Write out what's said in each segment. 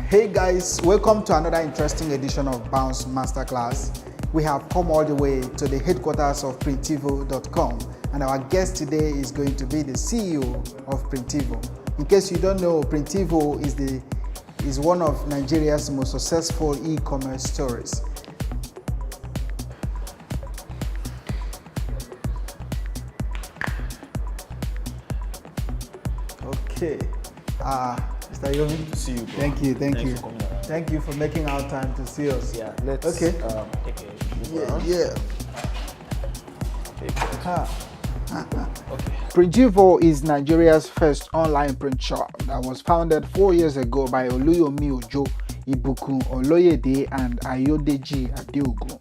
Hey guys, welcome to another interesting edition of Bounce Masterclass. We have come all the way to the headquarters of Printivo.com, and our guest today is going to be the CEO of Printivo. In case you don't know, Printivo is one of Nigeria's most successful e-commerce stories. Okay. Mr. Yomi. Good to see you, bro. Thank you. Thanks for coming around. Thank you for making our time to see us. Yeah, let's Okay. take a Yeah. Okay. Printivo is Nigeria's first online print shop that was founded 4 years ago by Oluyomi Ojo, Ibukun, Oloyede, and Ayodeji, Adeogun.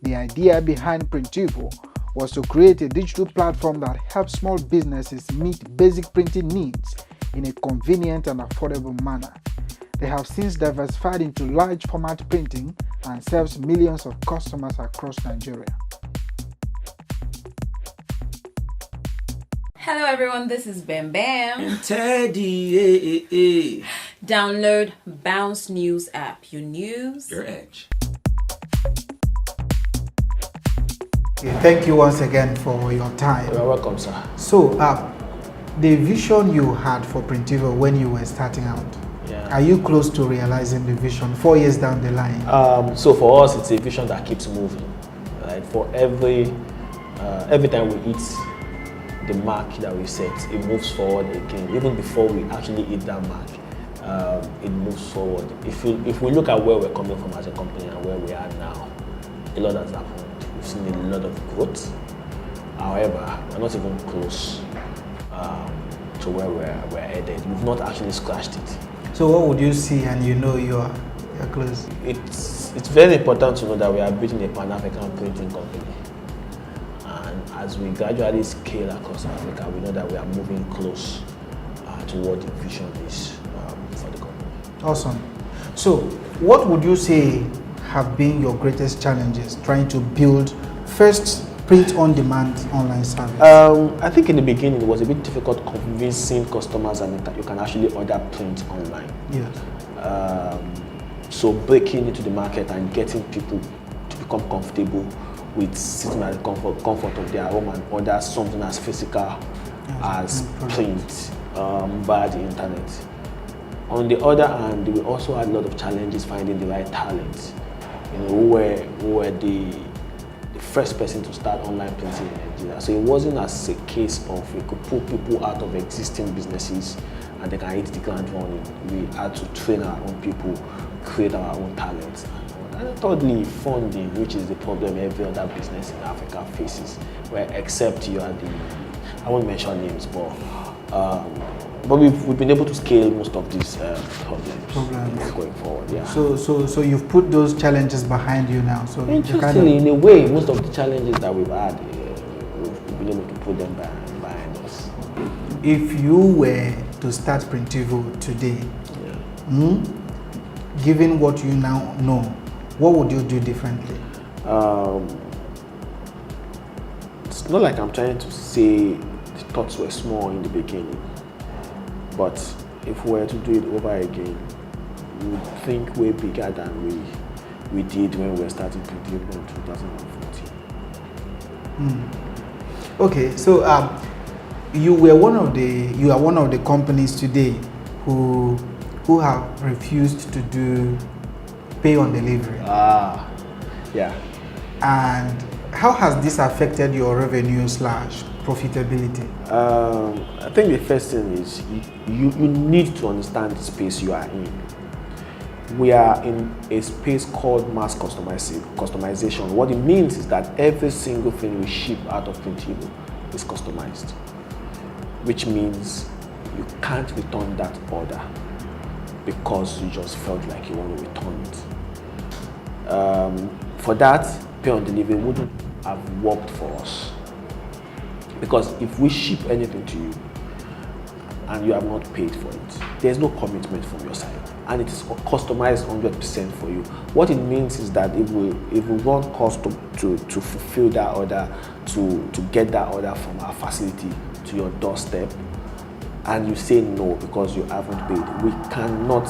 The idea behind Printivo was to create a digital platform that helps small businesses meet basic printing needs in a convenient and affordable manner. They have since diversified into large format printing and serves millions of customers across Nigeria. Hello everyone, this is Bam Bam. And Teddy, Download Bounce News app. Your news. your edge. Thank you once again for your time. You're welcome, sir. So, the vision you had for Printivo when you were starting out, are you close to realizing the vision 4 years down the line? So for us, it's a vision that keeps moving. Right? For every time we hit the mark that we set, it moves forward again. Even before we actually hit that mark, it moves forward. If we look at where we're coming from as a company and where we are now, a lot has happened. We've seen a lot of growth. However, we're not even close to where we're headed. We've not actually scratched it. So what would you see and you know you're close? It's very important to know that we are building a Pan-African printing company. And as we gradually scale across Africa, we know that we are moving close to what the vision is for the company. Awesome. So what would you say have been your greatest challenges trying to build first print-on-demand online service? I think in the beginning it was a bit difficult convincing customers that you can actually order print online. Yes. So breaking into the market and getting people to become comfortable with sitting at the comfort of their home and order something as physical as print via the internet. On the other hand, we also had a lot of challenges finding the right talent. Who were the first person to start online printing in Nigeria. So it wasn't as a case of we could pull people out of existing businesses and they can hit the ground running. We had to train our own people, create our own talents. And thirdly, funding, which is the problem every other business in Africa faces, where except you are I won't mention names, but we've been able to scale most of these problems going forward. Yeah. So you've put those challenges behind you now. So interestingly, in a way, most of the challenges that we've had, we've been able to put them behind us. If you were to start Printivo today, given what you now know, what would you do differently? It's not like I'm trying to say the thoughts were small in the beginning. But if we were to do it over again, we would think way bigger than we did when we were starting Printivo in 2014. Okay, so you are one of the companies today who have refused to do pay on delivery. Yeah. And how has this affected your revenue / profitability? I think the first thing is you need to understand the space you are in. We are in a space called mass customization. What it means is that every single thing we ship out of Printivo is customized, which means you can't return that order because you just felt like you want to return it. For that, pay on delivery wouldn't have worked for us. Because if we ship anything to you and you have not paid for it, there's no commitment from your side. And it is customized 100% for you. What it means is that if we want cost to fulfill that order, to get that order from our facility to your doorstep, and you say no because you haven't paid, we cannot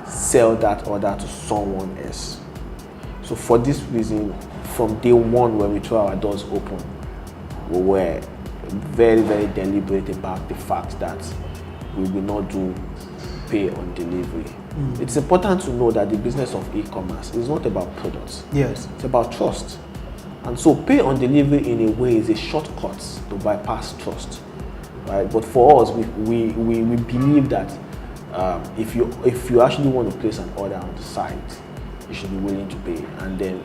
sell that order to someone else. So for this reason, from day one when we threw our doors open, we were very, very deliberate about the fact that we will not do pay on delivery. It's important to know that the business of e-commerce is not about products. Yes. It's about trust. And so pay on delivery in a way is a shortcut to bypass trust. Right? But for us, we believe that if you actually want to place an order on the site, you should be willing to pay. And then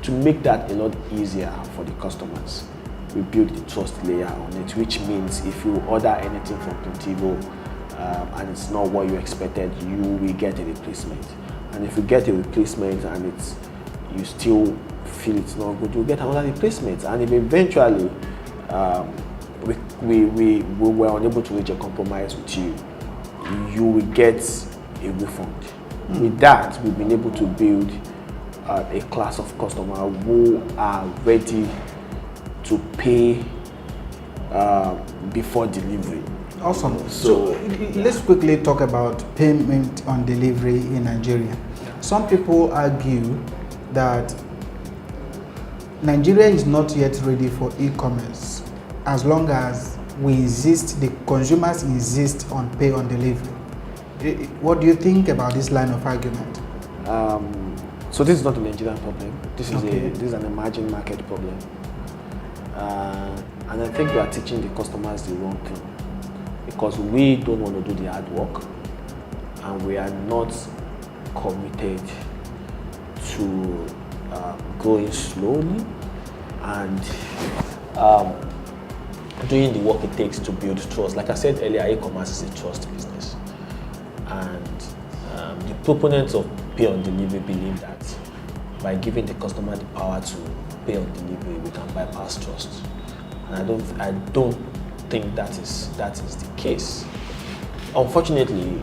to make that a lot easier for the customers, we build the trust layer on it, which means if you order anything from Printivo and it's not what you expected, you will get a replacement. And if you get a replacement and you still feel it's not good, you'll get another replacement. And if eventually we were unable to reach a compromise with you, you will get a refund. With that, we've been able to build a class of customers who are ready to pay before delivery. Awesome. So let's quickly talk about payment on delivery in Nigeria. Some people argue that Nigeria is not yet ready for e-commerce as long as the consumers insist on pay on delivery. What do you think about this line of argument? So this is not a Nigerian problem. This is an emerging market problem. And I think we are teaching the customers the wrong thing, because we don't want to do the hard work and we are not committed to going slowly and doing the work it takes to build trust. Like I said earlier, e-commerce is a trust business. And the proponents of pay on delivery believe that by giving the customer the power to pay on delivery, we can bypass trust. And I don't think that is the case. Unfortunately,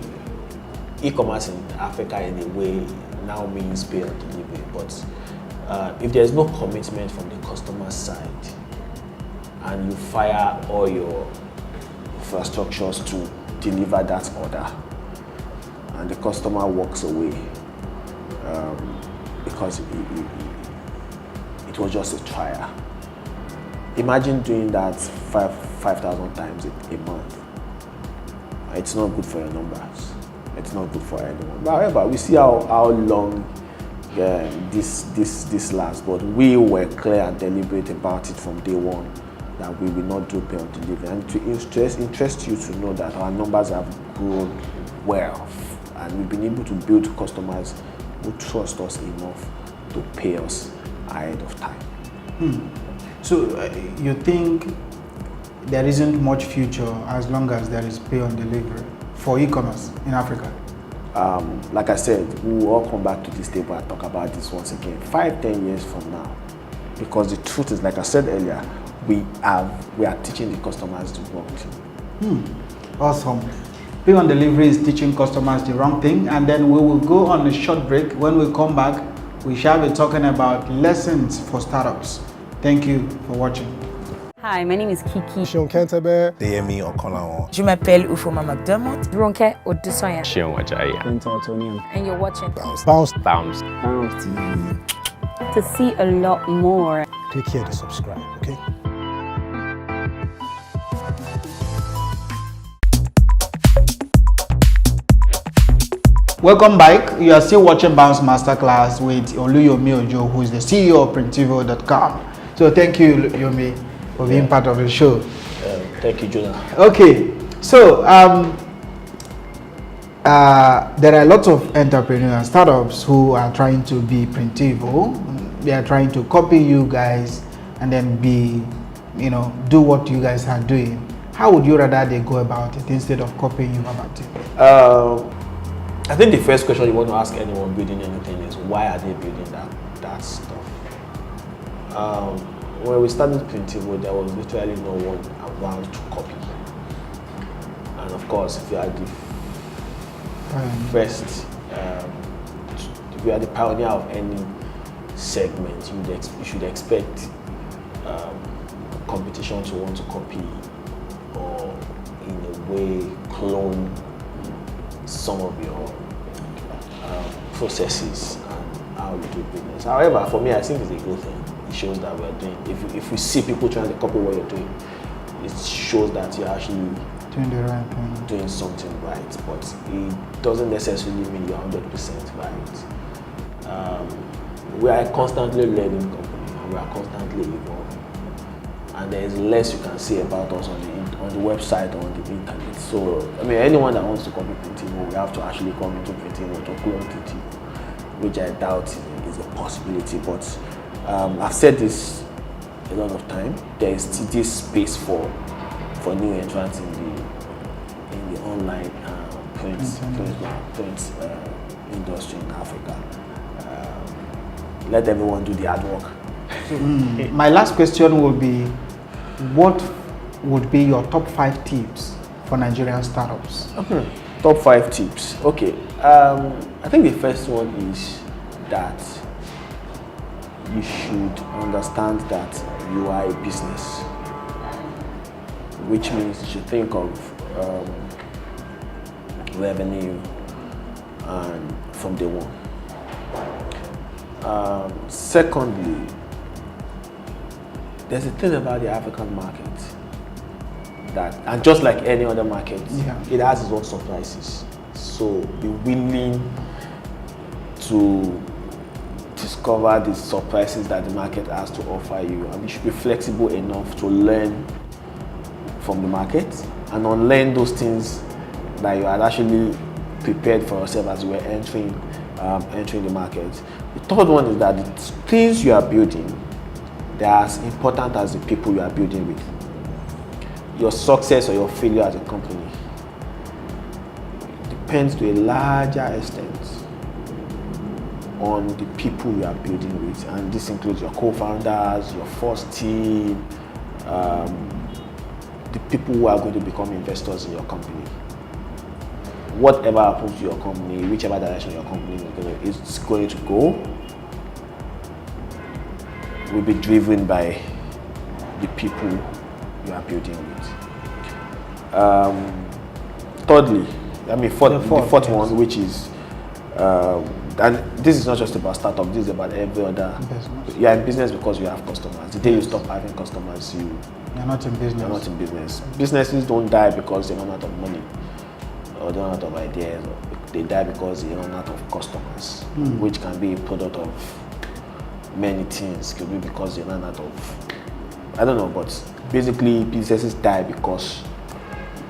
e-commerce in Africa in a way now means pay on delivery, but if there's no commitment from the customer side and you fire all your infrastructures to deliver that order and the customer walks away because it was just a trial. Imagine doing that 5,000 times a month. It's not good for your numbers. It's not good for anyone. However, we see how long this lasts, but we were clear and deliberate about it from day one that we will not do pay on delivery. And to interest you to know that our numbers have grown well, and we've been able to build customers who trust us enough to pay us ahead of time. So you think there isn't much future as long as there is pay on delivery for e-commerce in Africa? Like I said, we will all come back to this table and talk about this once again, 5-10 years from now. Because the truth is, like I said earlier, we are teaching the customers the wrong thing. Awesome. Pay on delivery is teaching customers the wrong thing, and then we will go on a short break. When we come back, we shall be talking about lessons for startups. Thank you for watching. Hi, my name is Kiki. Sean Kentebe. Deyemi Okolawon. Je m'appelle Ufoma McDermott. Ronke Odusoya. Sean Wajaya. And you're watching Bounce TV. to see a lot more. Click here to subscribe, okay? Welcome back. You are still watching Bounce Masterclass with Oluyomi Ojo, who is the CEO of Printivo.com. So thank you, Oluyomi, for being part of the show. Thank you, Jonah. Okay, so there are lots of entrepreneurs and startups who are trying to be Printivo. They are trying to copy you guys and then do what you guys are doing. How would you rather they go about it instead of copying you about it? I think the first question you want to ask anyone building anything is, why are they building that stuff? When we started Printivo, there was literally no one around to copy. And of course, if you are the first, if you are the pioneer of any segment, you should expect competition to want to copy or in a way clone some of your processes and how we do business. However, for me, I think it's a good thing. It shows that we're doing. If we see people trying to copy what you're doing, it shows that you're actually Doing the right thing. doing something right. But it doesn't necessarily mean you're 100% right. We are a constantly learning company, and we are constantly evolving. And there is less you can say about us on the website or on the internet. So, I mean, anyone that wants to copy Printivo, we have to actually come into Printivo to clone Printivo, which I doubt is a possibility. But I've said this a lot of time. There is still this space for new entrants in the online print industry in Africa. Let everyone do the hard work. My last question will be, what would be your top 5 tips for Nigerian startups? Top 5 tips. Okay. I think the first one is that you should understand that you are a business, which means you should think of revenue and from day one. Secondly, there's a thing about the African market that, and just like any other market, it has its own surprises. So be willing to discover the surprises that the market has to offer you, and you should be flexible enough to learn from the market and unlearn those things that you had actually prepared for yourself as you were entering the market. The third one is that the things you are building, they're as important as the people you are building with. Your success or your failure as a company depends to a larger extent on the people you are building with, and this includes your co-founders, your first team, the people who are going to become investors in your company. Whatever happens to your company, whichever direction your company is going to go, will be driven by the people you are building with. Thirdly, the fourth one, which is, and this is not just about startup, this is about every other business. You are in business because you have customers. The day you stop having customers, you're not in business. You're not in business. Businesses don't die because they run out of money or they run out of ideas. They die because they run out of customers, which can be a product of many things. Could be because they run out of, I don't know, but basically businesses die because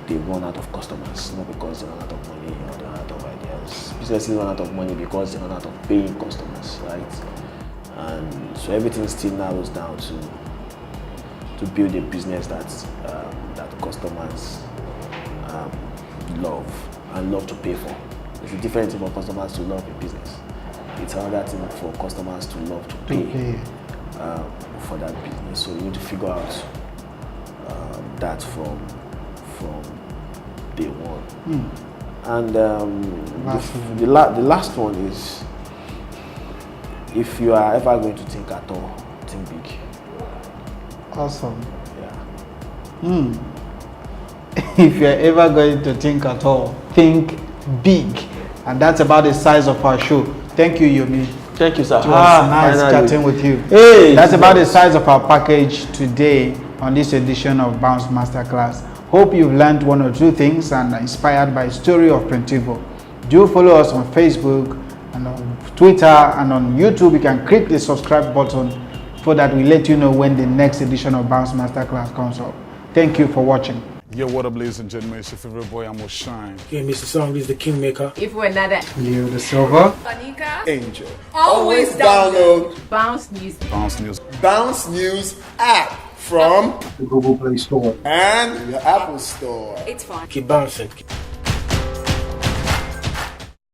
they run out of customers, not because they run out of money or they run out of ideas. Businesses run out of money because they run out of paying customers, right? And so everything still narrows down to build a business that customers love and love to pay for. It's a different thing for customers to love a business. It's another thing for customers to love to pay for that business. So you need to figure out that from day one. And the last one is, if you are ever going to think at all, think big. Awesome. Yeah. If you're ever going to think at all, think big. And that's about the size of our show. Thank you, Yomi. Thank you, sir. Nice chatting with you. Hey, that's about the size of our package today on this edition of Bounce Masterclass. Hope you've learned one or two things and are inspired by the story of Printivo. Do follow us on Facebook and on Twitter and on YouTube. You can click the subscribe button so that we let you know when the next edition of Bounce Masterclass comes up. Thank you for watching. Yo, what up, ladies and gentlemen? It's your favorite boy, Amo Shine. Yeah, Mr. Song is the kingmaker. If we're not that. Leo the Silver. Fanika. Angel. Always download Bounce News. Bounce News. Bounce News app from The Google Play Store. and the Apple Store. It's fun. Keep bouncing.